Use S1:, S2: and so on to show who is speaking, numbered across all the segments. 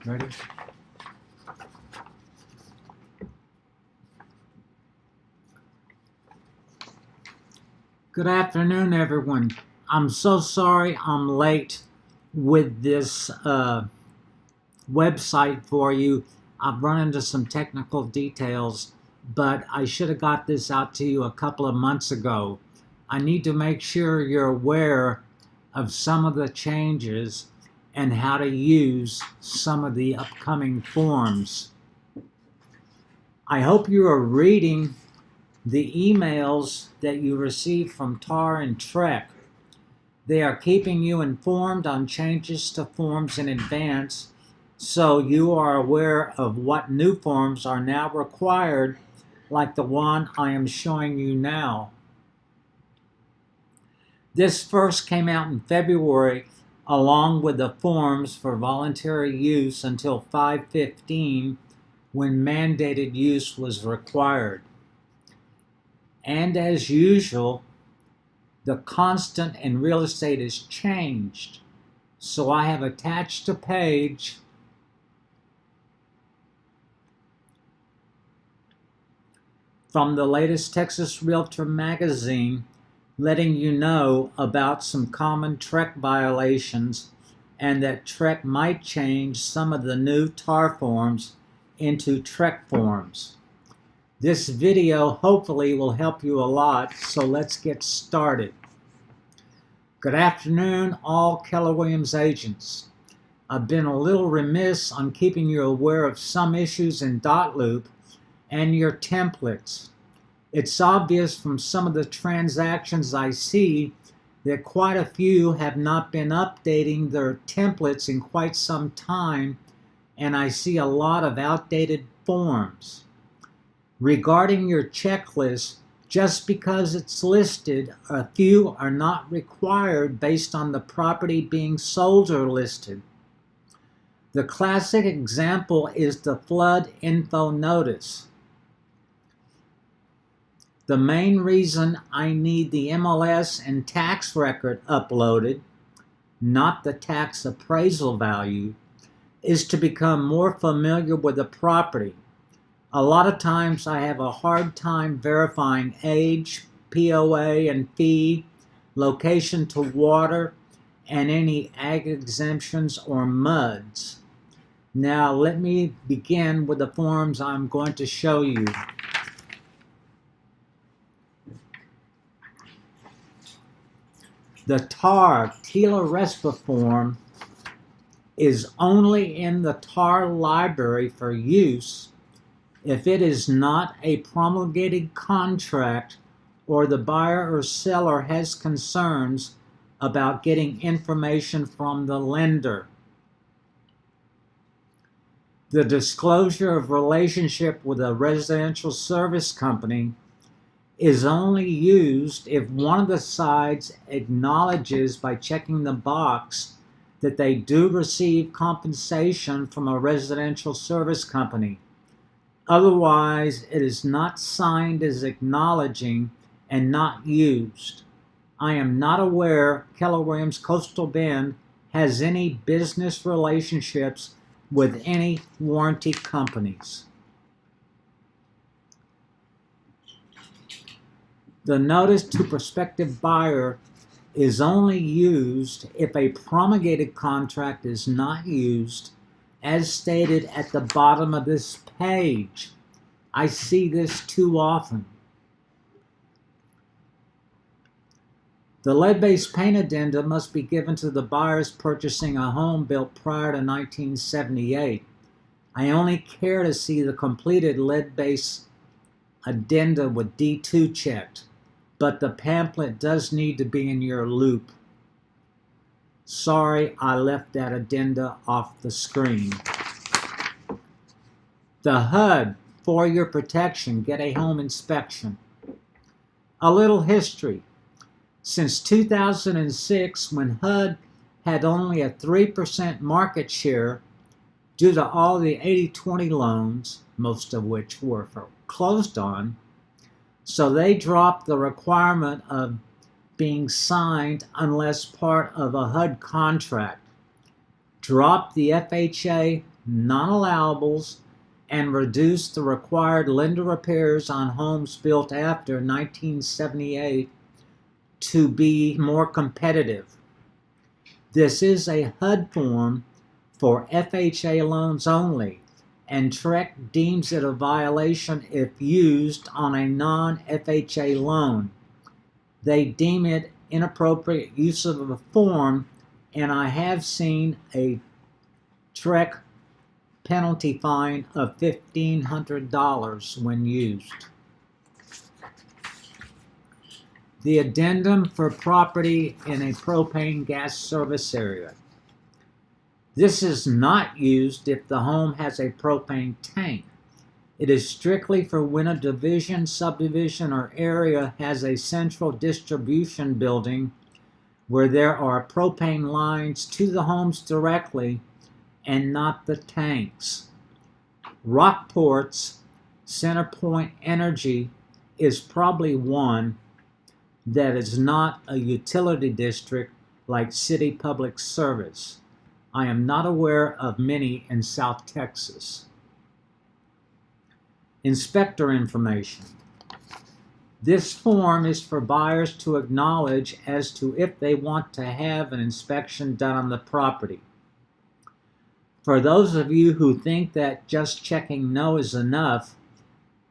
S1: Ready? Good afternoon, everyone. I'm so sorry I'm late with this website for you. I've run into some technical details, but I should have got this out to you a couple of months ago. I need to make sure you're aware of some of the changes and how to use some of the upcoming forms. I hope you are reading the emails that you receive from TAR and TREC. They are keeping you informed on changes to forms in advance, so you are aware of what new forms are now required, like the one I am showing you now. This first came out in February, along with the forms for voluntary use until 5/15, when mandated use was required. And as usual, the constant in real estate has changed. So I have attached a page from the latest Texas Realtor magazine letting you know about some common TREC violations and that TREC might change some of the new TAR forms into TREC forms. This video hopefully will help you a lot, so let's get started. Good afternoon, all Keller Williams agents. I've been a little remiss on keeping you aware of some issues in dotloop and your templates. It's obvious from some of the transactions I see that quite a few have not been updating their templates in quite some time, and I see a lot of outdated forms. Regarding your checklist, just because it's listed, a few are not required based on the property being sold or listed. The classic example is the flood info notice. The main reason I need the MLS and tax record uploaded, not the tax appraisal value, is to become more familiar with the property. A lot of times I have a hard time verifying age, POA and fee, location to water, and any ag exemptions or MUDs. Now let me begin with the forms I'm going to show you. The TAR TILA RESPA form is only in the TAR library for use if it is not a promulgated contract or the buyer or seller has concerns about getting information from the lender. The disclosure of relationship with a residential service company is only used if one of the sides acknowledges by checking the box that they do receive compensation from a residential service company. Otherwise, it is not signed as acknowledging and not used. I am not aware Keller Williams Coastal Bend has any business relationships with any warranty companies. The notice to prospective buyer is only used if a promulgated contract is not used, as stated at the bottom of this page. I see this too often. The lead-based paint addendum must be given to the buyers purchasing a home built prior to 1978. I only care to see the completed lead-based addenda with D2 checked, but the pamphlet does need to be in your loop. Sorry, I left that addenda off the screen. The HUD, for your protection, get a home inspection. A little history. Since 2006, when HUD had only a 3% market share due to all the 80-20 loans, most of which were foreclosed on, so they dropped the requirement of being signed unless part of a HUD contract, dropped the FHA non-allowables, and reduce the required lender repairs on homes built after 1978 to be more competitive. This is a HUD form for FHA loans only, and TREC deems it a violation if used on a non-FHA loan. They deem it inappropriate use of a form, and I have seen a TREC penalty fine of $1,500 when used. The addendum for property in a propane gas service area. This is not used if the home has a propane tank. It is strictly for when a division, subdivision, or area has a central distribution building where there are propane lines to the homes directly and not the tanks. Rockport's CenterPoint Energy is probably one that is not a utility district like City Public Service. I am not aware of many in South Texas. Inspector information. This form is for buyers to acknowledge as to if they want to have an inspection done on the property. For those of you who think that just checking no is enough,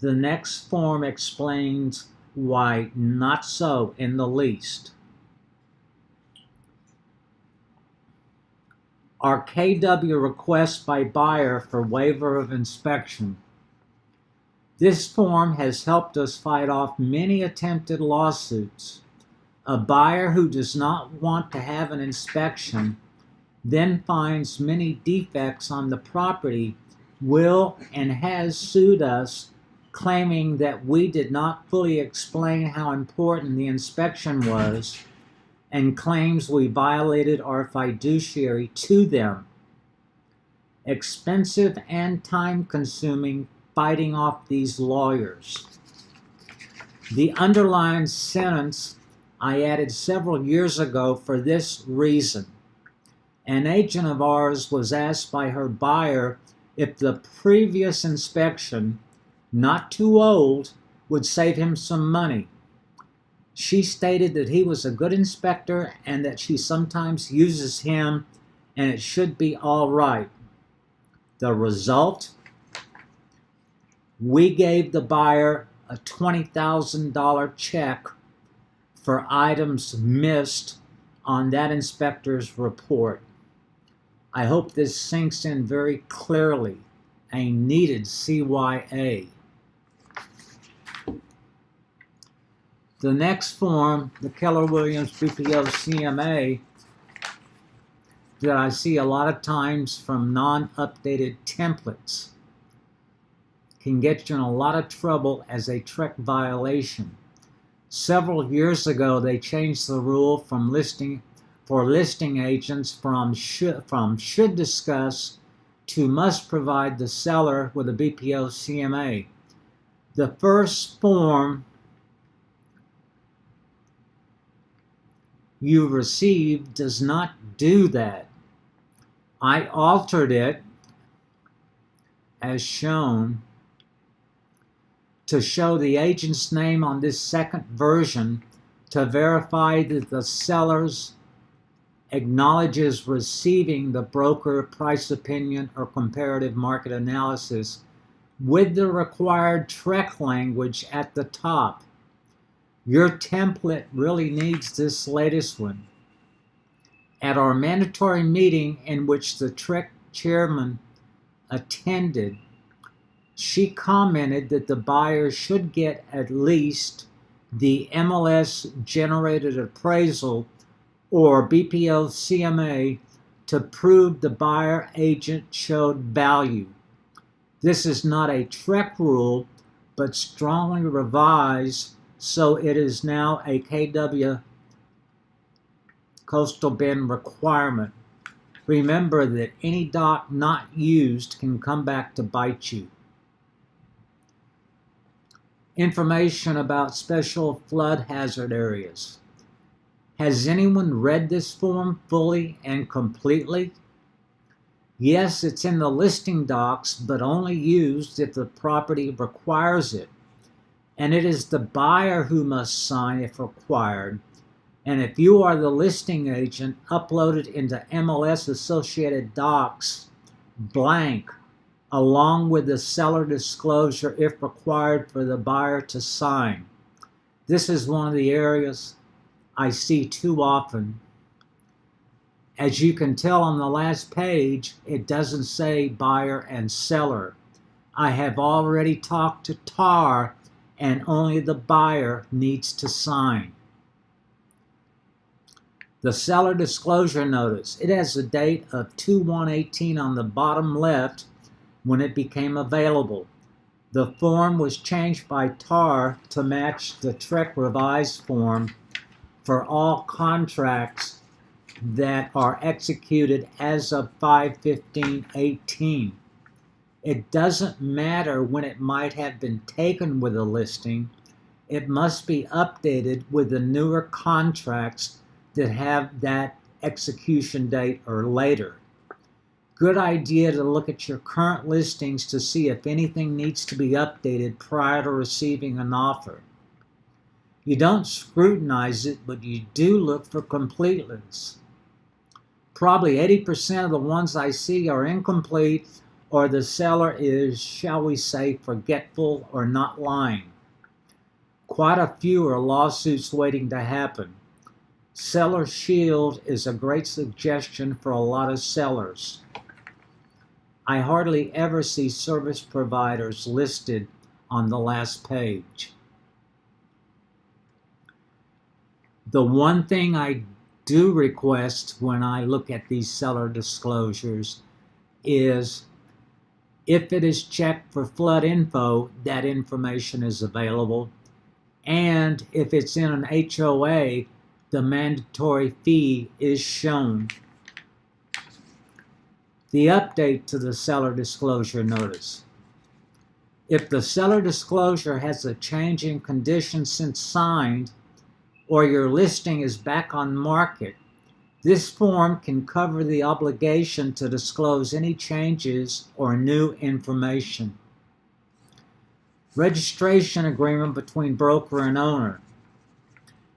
S1: the next form explains why not so in the least. Our KW request by buyer for waiver of inspection. This form has helped us fight off many attempted lawsuits. A buyer who does not want to have an inspection then finds many defects on the property will and has sued us, claiming that we did not fully explain how important the inspection was, and claims we violated our fiduciary to them. Expensive and time-consuming fighting off these lawyers. The underlined sentence I added several years ago for this reason. An agent of ours was asked by her buyer if the previous inspection, not too old, would save him some money. She stated that he was a good inspector and that she sometimes uses him and it should be all right. The result? We gave the buyer a $20,000 check for items missed on that inspector's report. I hope this sinks in very clearly. A needed CYA. The next form, the Keller-Williams BPO CMA, that I see a lot of times from non-updated templates, can get you in a lot of trouble as a TREC violation. Several years ago, they changed the rule from listing agents from should discuss to must provide the seller with a BPO CMA. The first form you received does not do that. I altered it as shown to show the agent's name on this second version to verify that the sellers acknowledges receiving the broker price opinion or comparative market analysis with the required TREC language at the top. Your template really needs this latest one. At our mandatory meeting in which the TREC chairman attended, she commented that the buyer should get at least the MLS generated appraisal or BPO CMA to prove the buyer agent showed value. This is not a TREC rule, but strongly revised, so it is now a KW Coastal Bend requirement. Remember that any doc not used can come back to bite you. Information about special flood hazard areas. Has anyone read this form fully and completely? Yes, it's in the listing docs, but only used if the property requires it. And it is the buyer who must sign if required. And if you are the listing agent, upload it into MLS Associated Docs blank, along with the seller disclosure if required for the buyer to sign. This is one of the areas I see too often. As you can tell on the last page, it doesn't say buyer and seller. I have already talked to TAR, and only the buyer needs to sign. The seller disclosure notice. It has a date of 2/1/18 on the bottom left when it became available. The form was changed by TAR to match the TREC revised form for all contracts that are executed as of 5/15/18. It doesn't matter when it might have been taken with a listing. It must be updated with the newer contracts that have that execution date or later. Good idea to look at your current listings to see if anything needs to be updated prior to receiving an offer. You don't scrutinize it, but you do look for completeness. Probably 80% of the ones I see are incomplete, or the seller is, shall we say, forgetful or not lying. Quite a few are lawsuits waiting to happen. Seller Shield is a great suggestion for a lot of sellers. I hardly ever see service providers listed on the last page. The one thing I do request when I look at these seller disclosures is if it is checked for flood info, that information is available. And if it's in an HOA, the mandatory fee is shown. The update to the seller disclosure notice. If the seller disclosure has a change in condition since signed, or your listing is back on market, this form can cover the obligation to disclose any changes or new information. Registration agreement between broker and owner.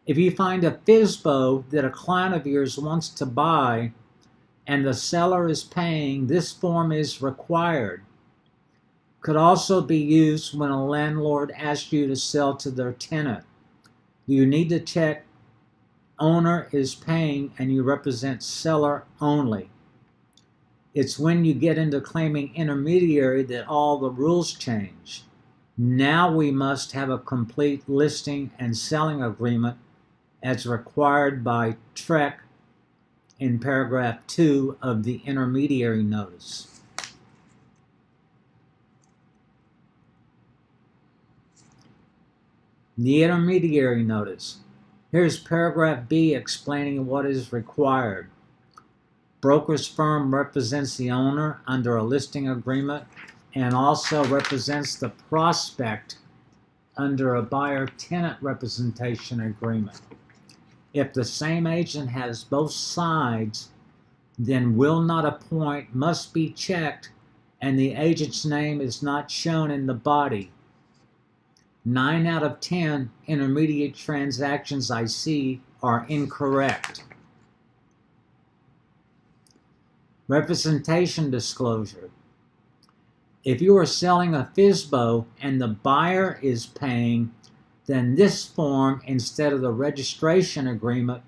S1: If you find a FSBO that a client of yours wants to buy and the seller is paying, this form is required. Could also be used when a landlord asks you to sell to their tenant. You need to check owner is paying and you represent seller only. It's when you get into claiming intermediary that all the rules change. Now we must have a complete listing and selling agreement as required by TREC in paragraph 2 of the intermediary notice. The intermediary notice. Here's paragraph B explaining what is required. Broker's firm represents the owner under a listing agreement and also represents the prospect under a buyer-tenant representation agreement. If the same agent has both sides, then will not appoint must be checked and the agent's name is not shown in the body. 9 out of 10 intermediate transactions I see are incorrect. Representation disclosure. If you are selling a FSBO and the buyer is paying, then this form, instead of the registration agreement,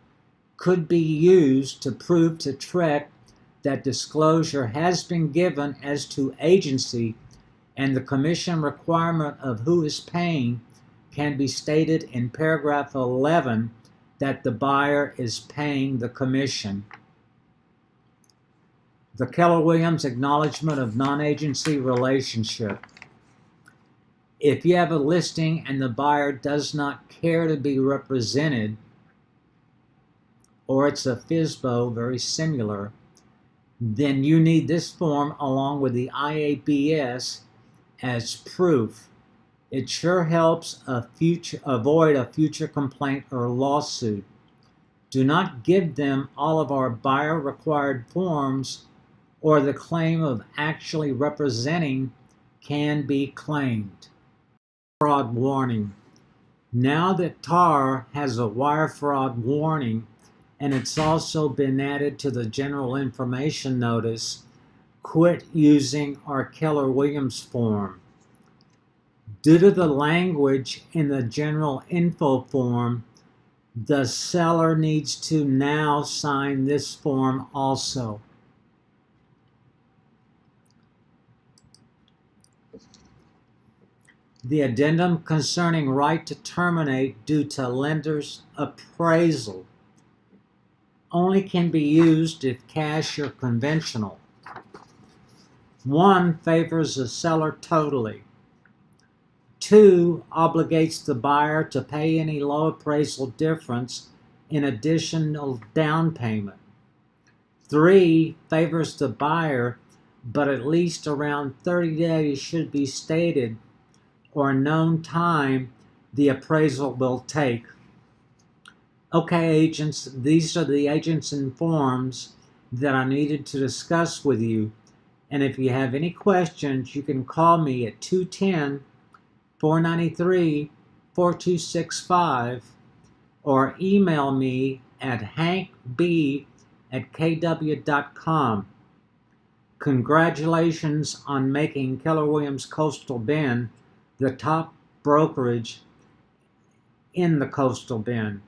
S1: could be used to prove to TREC that disclosure has been given as to agency, and the commission requirement of who is paying can be stated in paragraph 11 that the buyer is paying the commission. The Keller-Williams acknowledgement of non-agency relationship. If you have a listing and the buyer does not care to be represented, or it's a FSBO very similar, then you need this form along with the IABS as proof. It sure helps avoid a future complaint or lawsuit. Do not give them all of our buyer required forms or the claim of actually representing can be claimed. Fraud warning. Now that TAR has a wire fraud warning, and it's also been added to the general information notice, quit using our Keller Williams form. Due to the language in the general info form, the seller needs to now sign this form also. The addendum concerning right to terminate due to lender's appraisal only can be used if cash or conventional. 1 favors the seller totally. 2 obligates the buyer to pay any low appraisal difference in additional down payment. 3 favors the buyer, but at least around 30 days should be stated or a known time the appraisal will take. Okay, agents, these are the agents and forms that I needed to discuss with you. And if you have any questions, you can call me at 210-493-4265 or email me at hankb@kw.com. Congratulations on making Keller Williams Coastal Bend the top brokerage in the Coastal Bend.